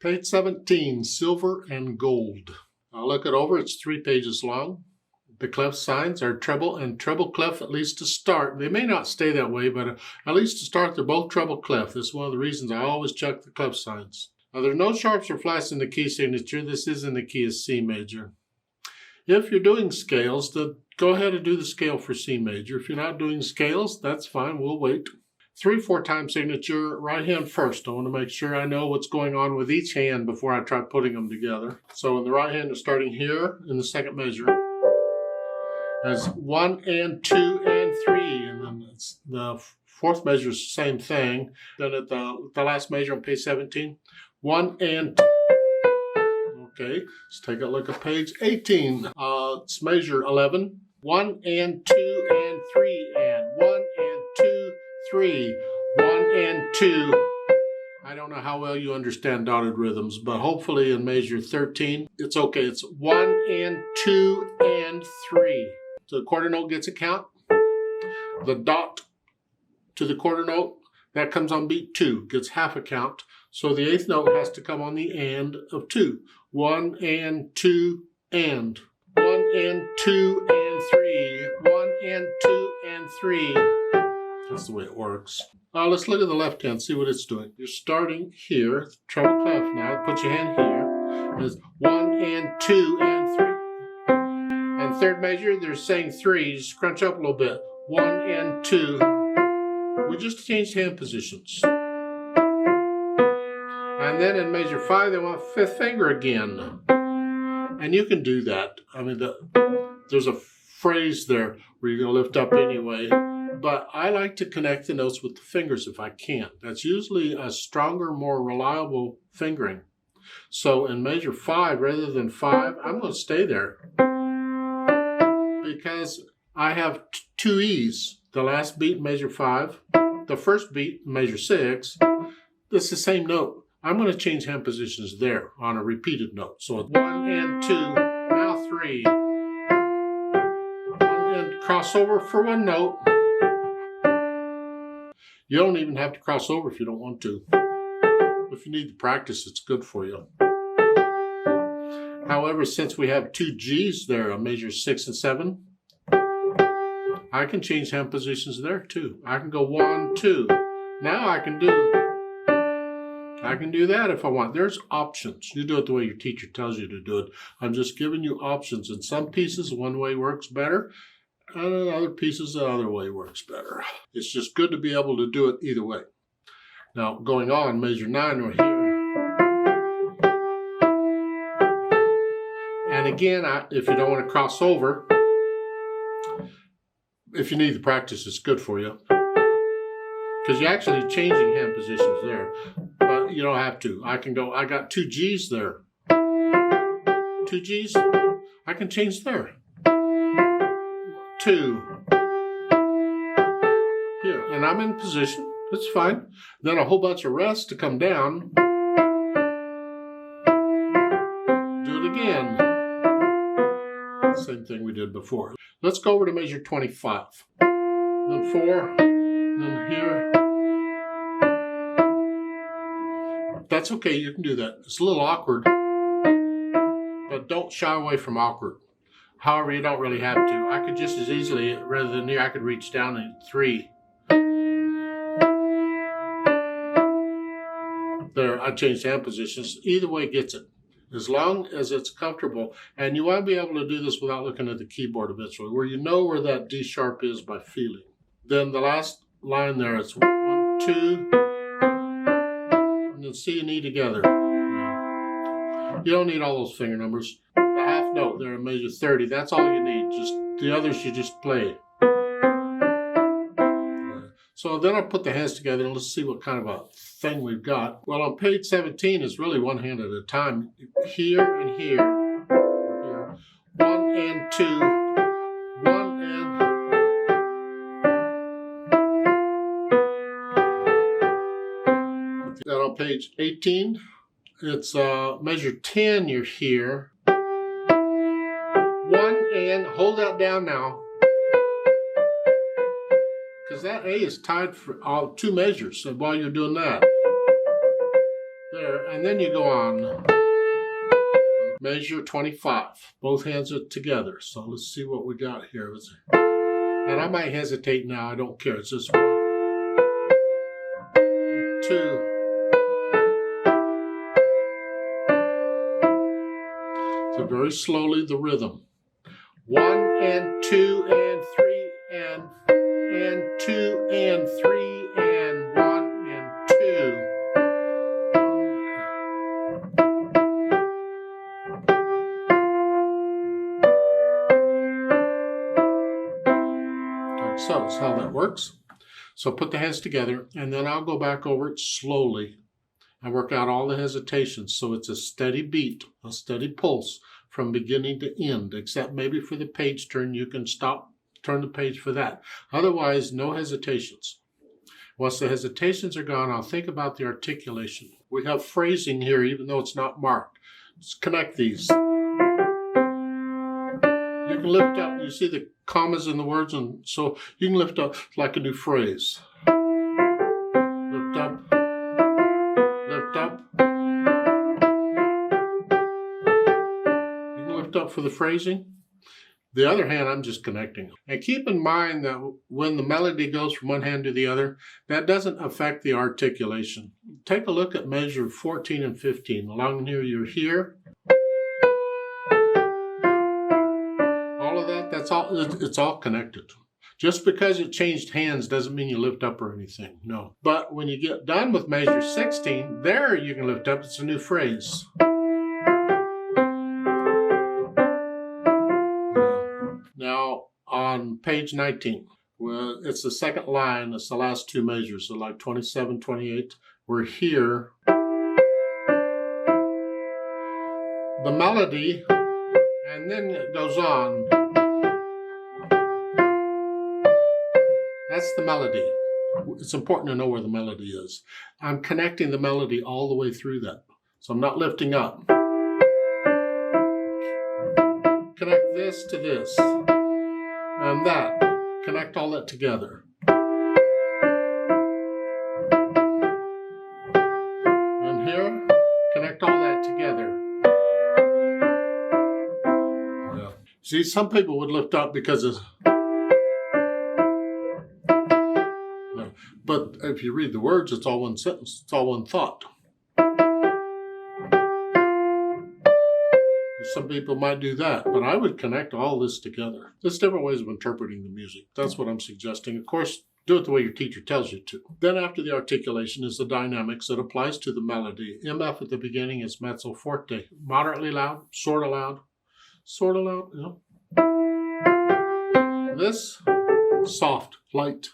Page 17, silver and gold. I'll look it over. It's 3 pages long. The clef signs are treble and treble clef, at least to start. They may not stay that way, but at least to start, they're both treble clef. This is one of the reasons I always check the clef signs. Now, there are no sharps or flats in the key signature. This is in the key of C major. If you're doing scales, then go ahead and do the scale for C major. If you're not doing scales, that's fine. We'll wait. 3/4 time signature, right hand first. I want to make sure I know what's going on with each hand before I try putting them together. So in the right hand, we're starting here in the second measure. As 1 and 2 and 3, and then it's the fourth measure is the same thing. Then at the last measure on page 17, 1 and 2. Okay, let's take a look at page 18. It's measure 11. 1 and 2 and 3 and 1 and 2, 3, 1 and 2. I don't know how well you understand dotted rhythms, but hopefully in measure 13, it's okay. It's 1 and 2 and 3. So the quarter note gets a count. The dot to the quarter note, that comes on beat 2, gets half a count. So the 8th note has to come on the and of 2. 1 and 2 and. 1 and 2 and 3. 1 and 2 and 3. That's the way it works. Let's look at the left hand, see what it's doing. You're starting here, treble clef now. Put your hand here. It's 1 and 2 and 3. And third measure, they're saying 3. Just crunch up a little bit. 1 and 2. We just changed hand positions. And then in measure 5, they want 5th finger again. And you can do that. I mean, there's a phrase there where you're going to lift up anyway. But I like to connect the notes with the fingers if I can. That's usually a stronger, more reliable fingering. So in measure 5, rather than 5, I'm going to stay there. Because I have 2 E's. The last beat in measure 5, the first beat in measure 6, it's the same note. I'm going to change hand positions there on a repeated note. So 1 and 2, now 3. 1 and crossover for one note. You don't even have to cross over if you don't want to. If you need to practice, it's good for you. However, since we have 2 G's there on measure 6 and 7, I can change hand positions there too. I can go 1, 2. Now I can do that if I want. There's options. You do it the way your teacher tells you to do it. I'm just giving you options. In some pieces, one way works better. And in other pieces, the other way works better. It's just good to be able to do it either way. Now, going on, measure 9 right here. And again, if you don't want to cross over, if you need the practice, it's good for you. Because you're actually changing hand positions there. But you don't have to. I got 2 G's there. 2 G's, I can change there. 2. Here, and I'm in position. It's fine. Then a whole bunch of rests to come down. Do it again. Same thing we did before. Let's go over to measure 25. Then 4. Then here. That's okay, you can do that. It's a little awkward, but don't shy away from awkward. However, you don't really have to. I could just as easily, rather than here, I could reach down at 3. There, I changed hand positions. Either way gets it, as long as it's comfortable. And you want to be able to do this without looking at the keyboard eventually, where you know where that D sharp is by feeling. Then the last line there, it's 1, 2, and then C and E together. You don't need all those finger numbers. The half note there in measure 30, that's all you need. Just the others you just play. So then I'll put the hands together and let's see what kind of a thing we've got. Well, on page 17 is really one hand at a time. Here and here. Here. 1 and 2. 1 and... Then on page 18, it's measure 10, you're here. 1 and, hold that down now. Because that A is tied for all 2 measures, so while you're doing that. There, And then you go on. Measure 25. Both hands are together. So let's see what we got here. And I might hesitate now. I don't care. It's just 1, 2. So very slowly the rhythm. 1 and 2 and 3 and 2 and 3 and 1 and 2. So that's how that works. So put the hands together, and then I'll go back over it slowly and work out all the hesitations. So it's a steady beat, a steady pulse from beginning to end, except maybe for the page turn, you can stop, turn the page for that. Otherwise, no hesitations. Once the hesitations are gone, I'll think about the articulation. We have phrasing here, even though it's not marked. Let's connect these. You can lift up, you see the commas in the words, and so you can lift up like a new phrase. Lift up, lift up. You can lift up for the phrasing. The other hand, I'm just connecting. And keep in mind that when the melody goes from one hand to the other, that doesn't affect the articulation. Take a look at measure 14 and 15. Along here, you're here. All of that, that's all, it's all connected. Just because it changed hands doesn't mean you lift up or anything, no. But when you get done with measure 16, there you can lift up, it's a new phrase. Now, on page 19, well, it's the second line, it's the last two measures, so like 27, 28, we're here. The melody, and then it goes on. That's the melody. It's important to know where the melody is. I'm connecting the melody all the way through that. So I'm not lifting up. Connect this to this. And that. Connect all that together. And here, connect all that together. Yeah. See, some people would lift up because of... But if you read the words, it's all one sentence. It's all one thought. Some people might do that, but I would connect all this together. There's different ways of interpreting the music. That's what I'm suggesting. Of course, do it the way your teacher tells you to. Then after the articulation is the dynamics that applies to the melody. MF at the beginning is mezzo forte. Moderately loud, sort of loud, you know. This, soft, light.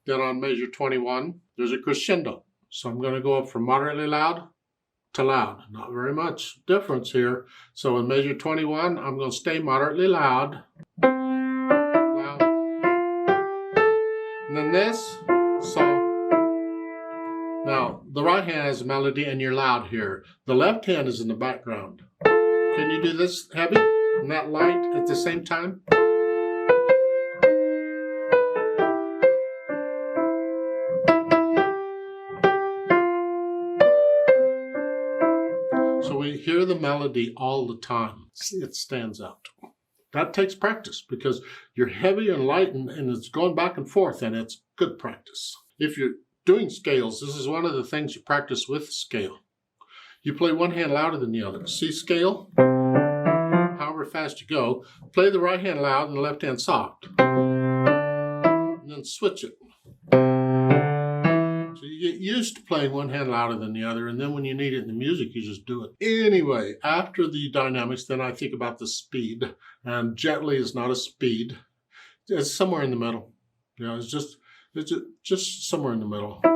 Then on measure 21, there's a crescendo. So I'm going to go up from moderately loud to loud. Not very much difference here. So in measure 21, I'm going to stay moderately loud. Loud. And then this, so. Now, the right hand has a melody and you're loud here. The left hand is in the background. Can you do this heavy and that light at the same time? So we hear the melody all the time. It stands out. That takes practice because you're heavy and light and it's going back and forth and it's good practice. If you're doing scales, this is one of the things you practice with scale. You play one hand louder than the other. See scale? However fast you go, play the right hand loud and the left hand soft. And then switch it. So you get used to playing one hand louder than the other, and then when you need it in the music, you just do it. Anyway, after the dynamics, then I think about the speed. And gently is not a speed. It's somewhere in the middle. You know, it's just somewhere in the middle. 2,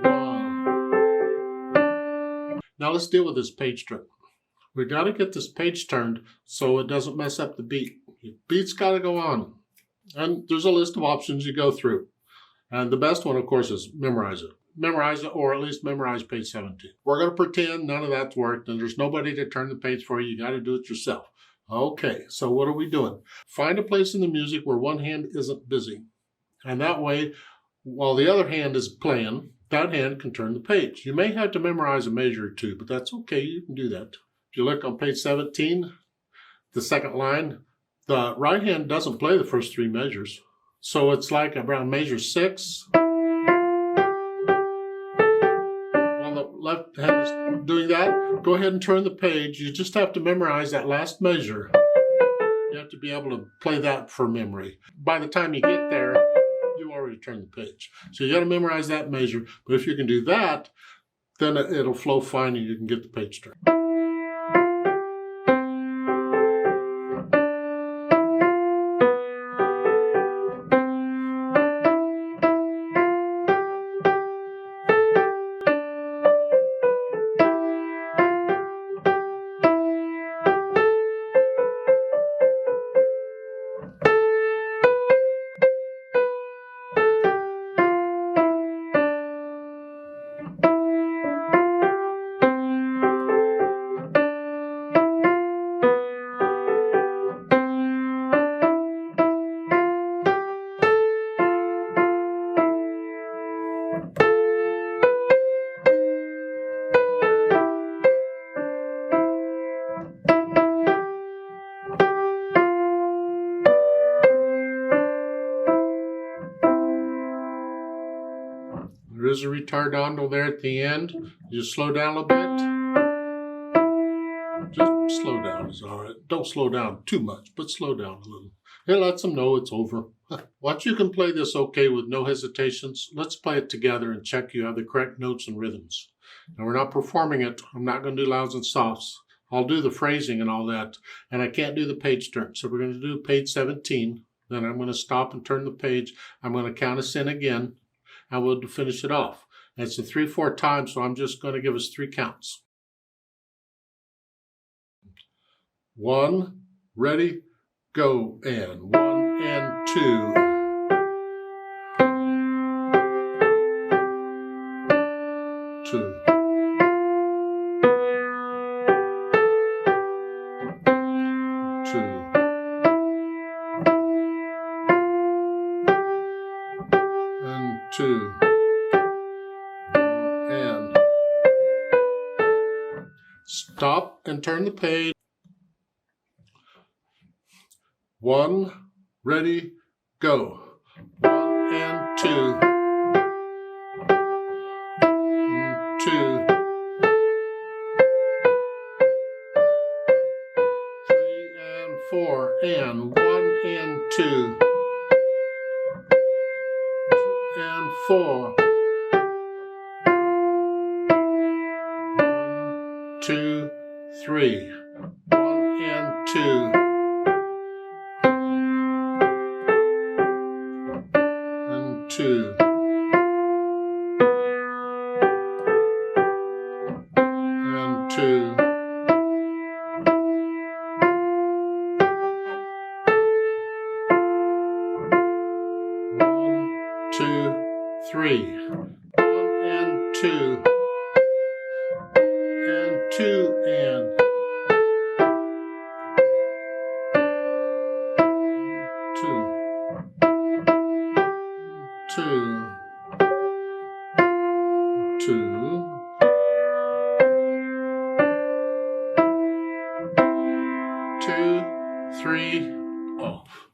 1. Now let's deal with this page turn. We got to get this page turned so it doesn't mess up the beat. The beat's got to go on. And there's a list of options you go through. And the best one, of course, is memorize it. Memorize it, or at least memorize page 17. We're going to pretend none of that's worked and there's nobody to turn the page for you. You got to do it yourself. Okay, so what are we doing? Find a place in the music where one hand isn't busy. And that way, while the other hand is playing, that hand can turn the page. You may have to memorize a measure or two, but that's okay. You can do that. If you look on page 17, the second line, the right hand doesn't play the first three measures. So it's like around measure 6. While the left hand is doing that, go ahead and turn the page. You just have to memorize that last measure. You have to be able to play that for memory. By the time you get there, you already turned the page. So you got to memorize that measure. But if you can do that, then it'll flow fine and you can get the page turned. There is a retardando there at the end. You just slow down a little bit. Just slow down is all right. Don't slow down too much, but slow down a little. It lets them know it's over. Once you can play this okay with no hesitations, let's play it together and check you have the correct notes and rhythms. Now we're not performing it. I'm not going to do louds and softs. I'll do the phrasing and all that, and I can't do the page turn. So we're going to do page 17. Then I'm going to stop and turn the page. I'm going to count us in again, and we'll finish it off. And it's a 3/4 time, so I'm just going to give us 3 counts. 1, ready, go, and 1 and 2. 2. 2. And 2. And stop and turn the page. 1, ready, go. 1 and 2. 2. 3 and 4 and 1 and 2. And 4. 1, 2, 3. 1 and 2. And 2. And 2. 1, 2, 3. 1 and 2. And 2 and 2. 2. 2. 2, 3, off.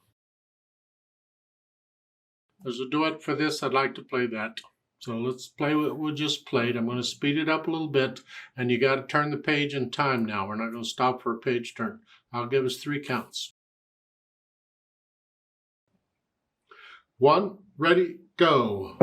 There's a duet for this. I'd like to play that. So let's play what we just played. I'm going to speed it up a little bit, and you got to turn the page in time now. We're not going to stop for a page turn. I'll give us 3 counts. 1, ready, go.